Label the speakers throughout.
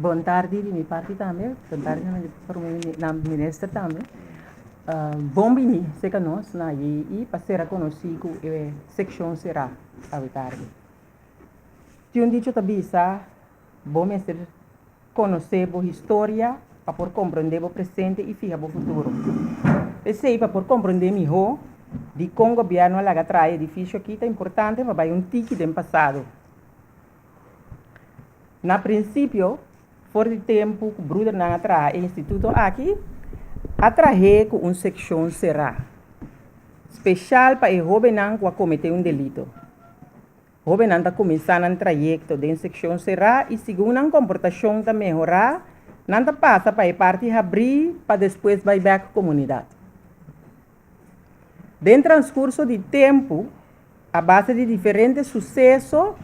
Speaker 1: Boa tarde de minha parte também. Boa tarde para o ministro também. Bom dia, sei que nós na IE para ser conhecido a seção será a tarde. Tinha dito também bom mestre conhecer a história para por compreender o presente e ficar o futuro. Pensei para por compreender melhor de como o governo lá traz edifício aqui é importante, mas vai tique do passado. Na princípio, por o tempo que o Bruder não atrai o instituto aqui, atrai com uma secção será especial para o jovem que cometeu um delito. O jovem está começando um trajeto de secção será e segundo a comportação da melhorar, não passa para a parte abrir para depois vai para a comunidade. Dentro do transcurso de tempo, a base de diferentes sucessos,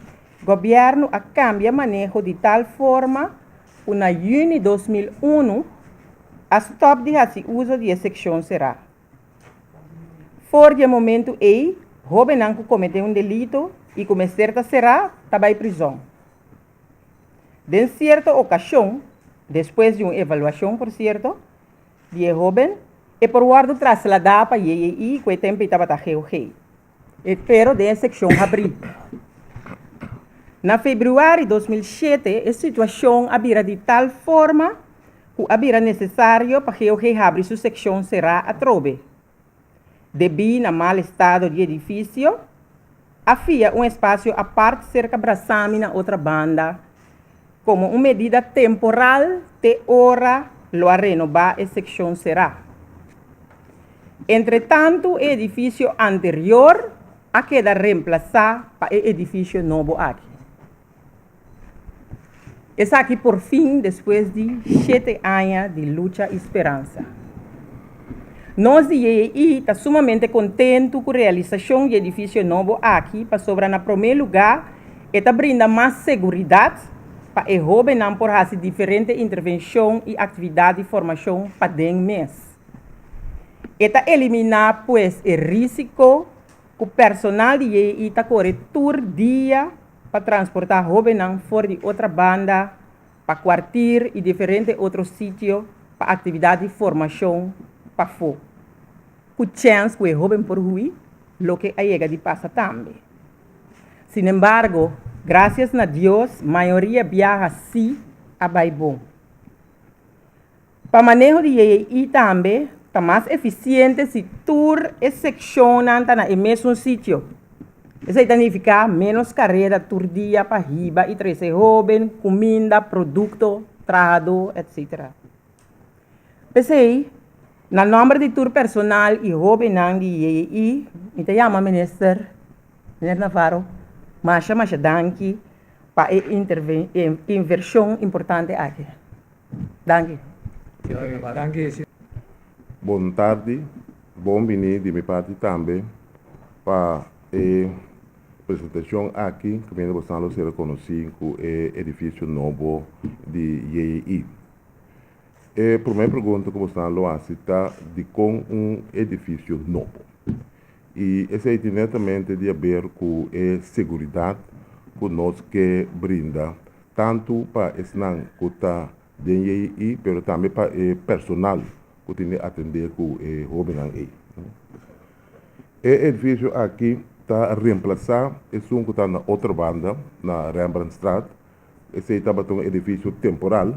Speaker 1: o governo cambia o manejo de tal forma que na junho de 2001, a stop de fazer uso de secção será. For de momento aí, o jovem que cometeu um delito e começar a será, está em prisão. De certa ocasião, depois de uma avaliação, por certo, de jovem, é por guarda trasladar para IEI, que o tempo estava a rei. Espero de secção abrir. Na fevereiro de 2007, a situação havia de tal forma que havia necessário para que o rei abra sua secção será a trove. Devido ao mau estado do edifício, havia um espaço à parte cerca de na outra banda, como uma medida temporal de hora lo a renovar a secção será. Entretanto, o edifício anterior a queda reemplazado para o edifício novo aqui. Esse aqui, por fim, depois de 7 anos de luta e esperança. Nós de IEI está sumamente contente com a realização do edifício novo aqui, para sobrar no primeiro lugar, e está brindando mais segurança para o jovem não por fazer diferentes intervenções e atividades de formação para 10 meses. Está eliminar, pois, o risco que o personal de IEI está correndo todo dia para transportar jovens fora de outra banda, para quartir e diferentes outros sítios para atividade de formação para fora. Com chance que o jovem por ruim, lo que chega de passa também. Sin embargo, graças a Deus, a maioria viaja sim a bom. Para o manejo de IEI também, está mais eficiente se tour e seccionam no mesmo sítio. Isso significa menos carreira por dia para riba e trazer jovem, comida, produto, trabalho, etc. Pensei, no número de tour personal e jovem de IEI, me chama ministro Navarro, mas danke para a inversão importante aqui. Danke.
Speaker 2: Boa tarde, bom dia de minha parte também para a apresentação aqui que vem a ser reconhecido com o edifício novo de IEI. A primeira pergunta que você está de com edifício novo. E esse é diretamente de ver com a segurança que nós que brinda, tanto para esse que está de IEI, mas também para o personal que tem que atender com o jovem aí. O edifício aqui está reemplaçado, esse que está na outra banda, na Rembrandtstraat. Esse estava um edifício temporal,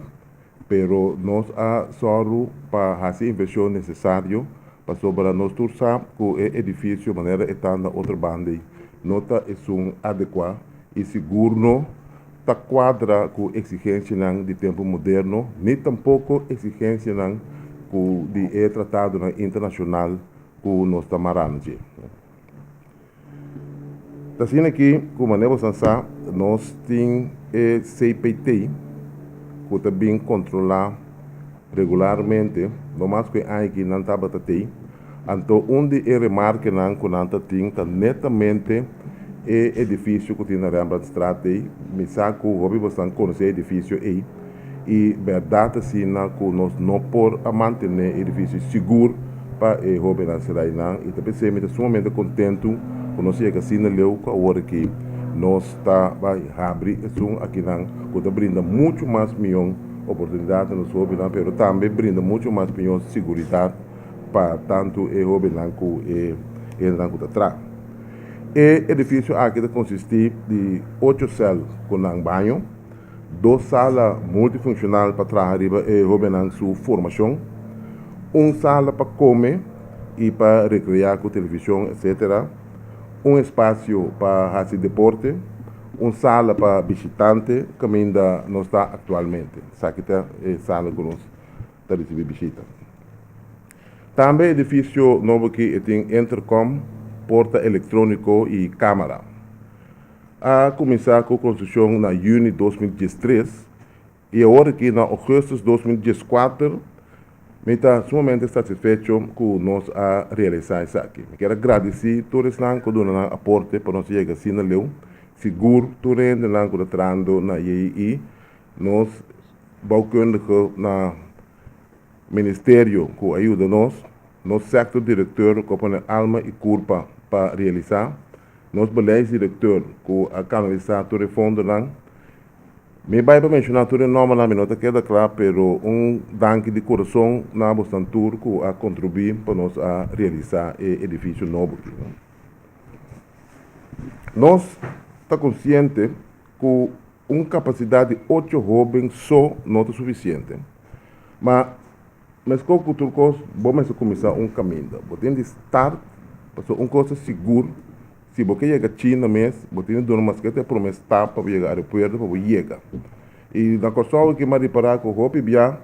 Speaker 2: mas nós só para fazer a inversão necessária para sobre nós torcer que o edifício, de maneira está na outra banda, não está adequado e seguro, está quadra com exigência de tempo moderno, nem tampouco exigência de tratado internacional que nós estamos marando. Assim aqui, como nós temos CPT, que também controla regularmente, no mais que aqui não está batendo, então onde é remarca que não está netamente o edifício que tem na Rembrandtstraat, me sabe que o hobby bastante conhecer o edifício aí, e verdade assim que nós não podemos manter o edifício seguro para o hobby na cidade, e também se sumamente contente que nós chegamos assim na leu com a hora que nós está vai abrir aqui que brinda muito mais milhão oportunidades nos jóvenes, pero también brinda mucho más seguridad para tanto el joven como el atrás. El edifício aqui consiste de 8 salas com um banho, 2 salas multifuncionais para trabalhar e sua formação, uma sala para comer e para recrear com televisão, etc. Um espaço para fazer deporte, uma sala para visitante, que ainda não está atualmente. Essa aqui é a sala que nós recebemos visita. Também edifício novo que tem intercom, porta eletrônico e câmara. A começar com a construção na junho de 2013 e agora que na agosto de 2014 me está sumamente satisfeito com nós a realizar isso aqui. Quero agradecer a todos os que dão aporte para nós chegar assim na leu, seguro todos os que estão trabalhando na IEI, nós bouwkundigen na ministério que ajuda nós, nosso sector diretor que põe alma e corpo para realizar, nosso beleidsdirecteur que a canalizar todo o fundo lá. Me vai para mencionar todo o nome lá, não queda claro, pero danke de coração na Bostantur que a contribuir para nós a realizar o edifício novo aqui. Nós está consciente que uma capacidade de 8 jovens só não é suficiente, mas com o turcos vamos começar caminho. Você tem de estar para uma coisa segura. Se você chega a China mesmo, você tem de dar uma esqueta promessa para chegar ao aeroporto para chegar. E na questão que me reparar com o Hopi Bia,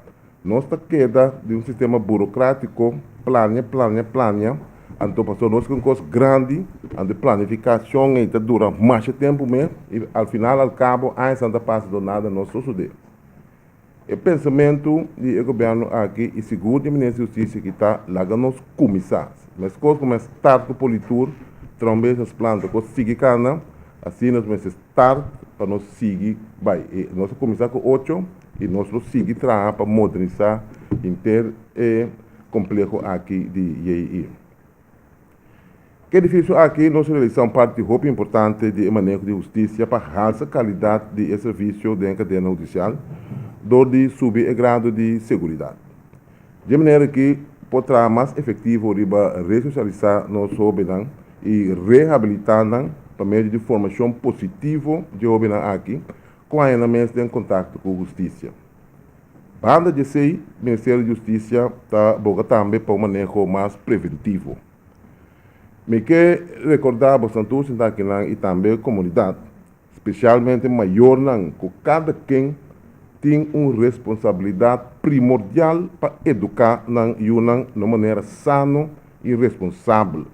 Speaker 2: nós está queda de sistema burocrático, plania. Então, passou nós com coisa grande, a planificação e dura mais tempo mesmo. E ao final, ao cabo, a Santa Paz do nada não sucede. O pensamento do governo aqui e seguro de Ministério da Justiça que está lá nos começar. Mas quando começa a estar com a politura, também as plantas que seguem cana, assim nós vamos estar para nós seguir, vai. Nós começar com 8 e nós seguir para modernizar inteiro e complexo aqui de IEI. Que é difícil aqui, nós realizamos parte muito importante de manejo de justiça para a alta qualidade de serviço da cadeia judicial, do de subir o grado de segurança. De maneira que pode ser mais efetivo para ressocializar nosso jovens e reabilitar por meio de formação positiva de jovens aqui, com a mesmo em contato com a justiça. Banda de sei, o Ministério da Justiça está também para um manejo mais preventivo. Me quer recordar bastante aqui e também a comunidade, especialmente maior, que cada quem tem uma responsabilidade primordial para educar de uma maneira sana e responsável,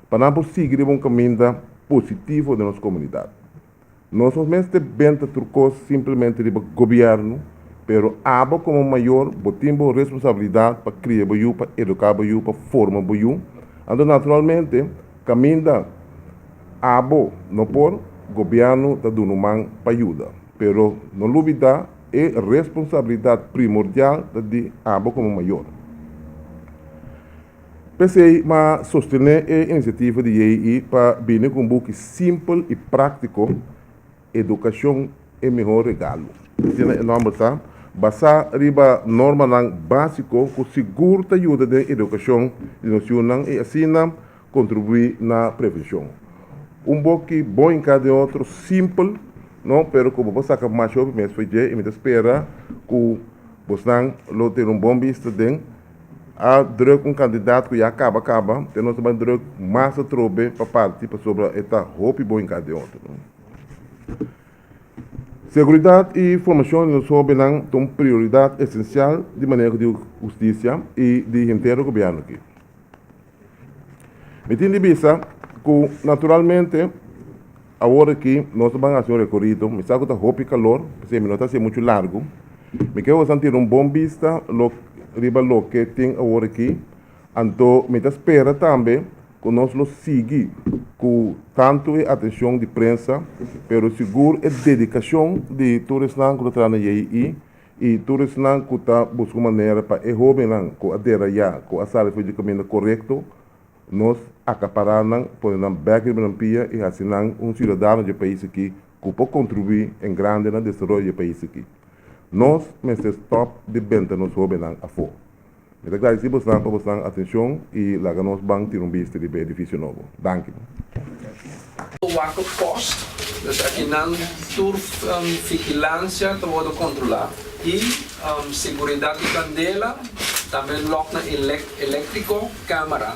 Speaker 2: para não seguir um caminho positivo da nossa comunidade. Nós somos bem turcos simplesmente do governo, mas abo como maior, temos responsabilidade para criar, para educar, para formar. Então, naturalmente, caminho abo não por governo está dando uma ajuda, mas não dúvida é responsabilidade primordial de abo como maior. Pensei em sostener a iniciativa de IEI para vir com um book simples e prático. Educação é o melhor regalo. Esse nome está basado na norma básica que seguro ajuda da educação nacional e assim contribuir na prevenção. Um book bom em cada outro, simples, não, pero como você sabe mais sobre mês foi dia e me espera que você não ter bom visto de a druk candidato que já acaba, tem nós também druk massa trobe para partir sobre esta roupa bom em cada outro. Seguridade e formação nos jovens são prioridade essencial de maneira de justiça e de inteiro governo aqui. Me tem de vista que naturalmente agora que nós vamos fazer um recorrido, me sabe que está roupa calor, porque não está sendo muito largo, me quero sentir bom vista riba lo que tem agora aqui, então me espera também que nós lo seguir com tanto a atenção de imprensa, pero seguro a dedicação de todos que estão na IEI e todos que estão buscando maneira para o jovem que adera já com a sala de caminho correto, nós acaparar por não back na pia e assim cidadão do país aqui que pode contribuir em grande no desenvolvimento do país aqui. nós, mas stop de benta nos robenang a fo. Então, claro, se você não atenção e lá nós vamos ter vista de edifício novo. Danke.
Speaker 3: Waco post, dus aqui não tur vigilância todo controlar e segurança de candela também lock na elétrico câmara.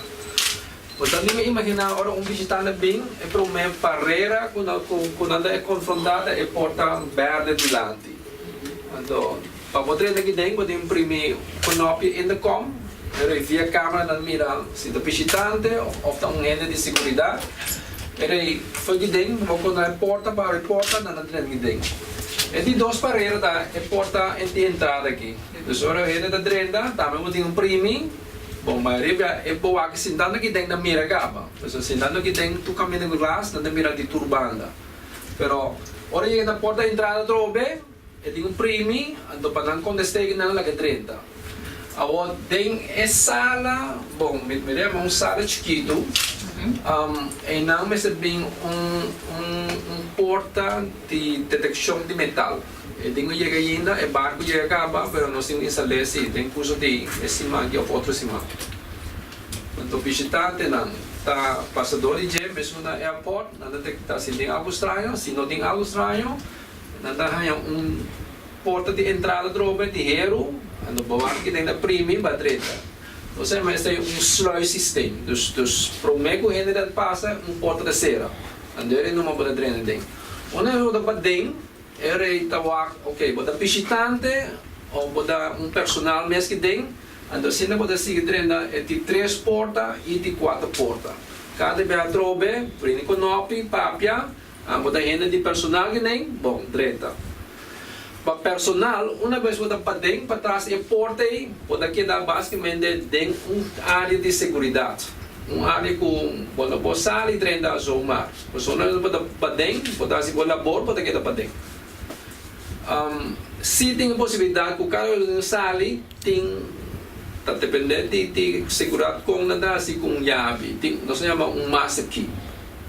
Speaker 3: Portanto, ninguém imagina agora visitante bem é para uma barreira quando é confrontada é porta verde dilante. Então, para poder aqui dentro pode imprimir copy intercom, via câmera dan mira se o visitante ou um ente de segurança. Ele foi aqui dentro, quando a porta para a porta não entra aqui dentro. E de duas barreiras da porta de entrada aqui. Então, agora a da drenda, também pode imprimir. Bom, mas é boa que sentando aqui dentro da mira gaba. Então, sentando aqui dentro, tu caminha no glass, na mira de turbanda. Pero, ora chega na porta de entrada trobe, e tem imprimi, então para não contestar não lá que 30. Agora tem essa sala, bom, me lembra uma sala chiquito. E não me bem porta de detecção de metal. E tenho chega ainda, é barco chega acaba, mas não se instala assim, tem curso de cima e outro cima. Então visitante não, tá passador de jet, mesmo na airport, não detecta se tem algo estranho, se não tem algo estranho, não dá porta de entrada droga de hero, ando bawa que tem da premium batreta. Ou seja, mas tem slow system. Dus para o meio que ele passa porta de cera. Andar em uma boda drena dentro. Quando eu dou para dentro, ele tawa, ok, boda visitante ou boda personal mesmo que dentro. Então se não boda seguir drena é de 3 portas e de 4 portas. Cada vez trobe, prende com nopi, papia, boda gente de personal que nem, bom, dreta. Para personal, uma vez que para dentro, para trás e porta aí, pode quedar basicamente dentro área de segurança. Área com boa sala e trem da zona. Mas uma vez para dentro, pode assim boa labor, pode quedar para dentro. Se tem a possibilidade que o cara na sala tem tá dependente de segurança com nada assim com chave, tem nós chamamos master key.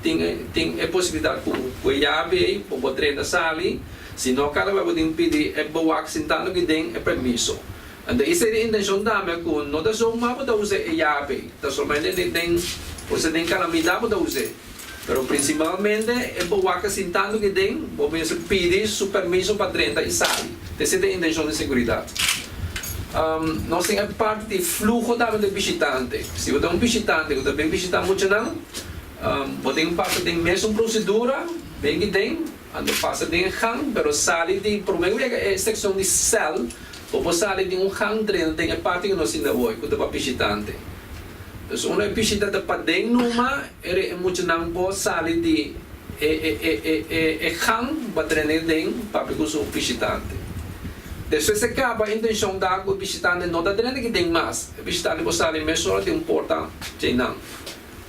Speaker 3: Tem a possibilidade com chave aí, para trem da sala. Se não, cada vez que pedir é boa que sentando que tem é permisso. Então, essa é a intenção da minha que não dá só uma para usar a chave. Então, somente tem você tem calamidade para usar. Mas principalmente é boa que sentando que tem, você pedir o permisso para dentro e sair. Essa é a intenção de segurança. Nós temos a parte de fluxo da visitante. Se você é visitante, você vem visitar muito não, você tem parte de mesma procedura, bem que tem. Ando passa de hang, pero sali de problema é secção de cell, ou sali de hang treino tem a parte que nós ainda hoje, quando para visitante. Então, uma visitante para dentro numa, é muito não pode sali de hang para treinar dentro para o visitante. Depois se acaba a intenção da o visitante não está treinando que tem mais, o visitante pode salir mesmo de porta de não.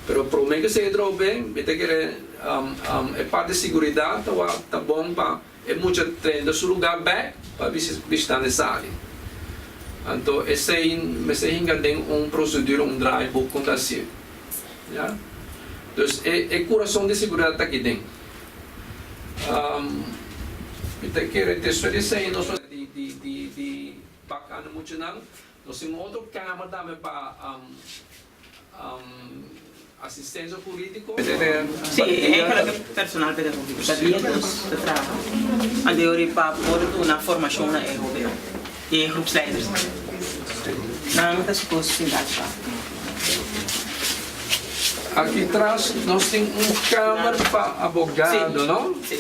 Speaker 3: Pero o problema que se drobe, vete que é parte de segurança, tá bom para é muito treino do lugar back para visitar nessa área. Então esse ainda tem procedura, drive book com assim, já. Então é coração de segurança aqui dentro. Vete que é isso aí nós de bacana muito não. Nós temos outra câmera também para assistência política.
Speaker 4: Sí, es el personal pedagógico. Sabía dos de trabajo. Anterior para poder una formación na EGOB e groepsleiders. Não muitas coisas sem dar.
Speaker 3: Aqui atrás nós temos câmara para advogado, sim, não? Sim.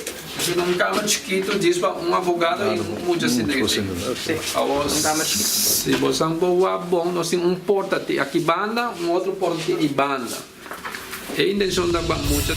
Speaker 3: Tem câmara chiquito, diz para advogado e muitas cidades. Se você é bom, nós temos porta aqui banda, outro porta de banda. E a intenção da muita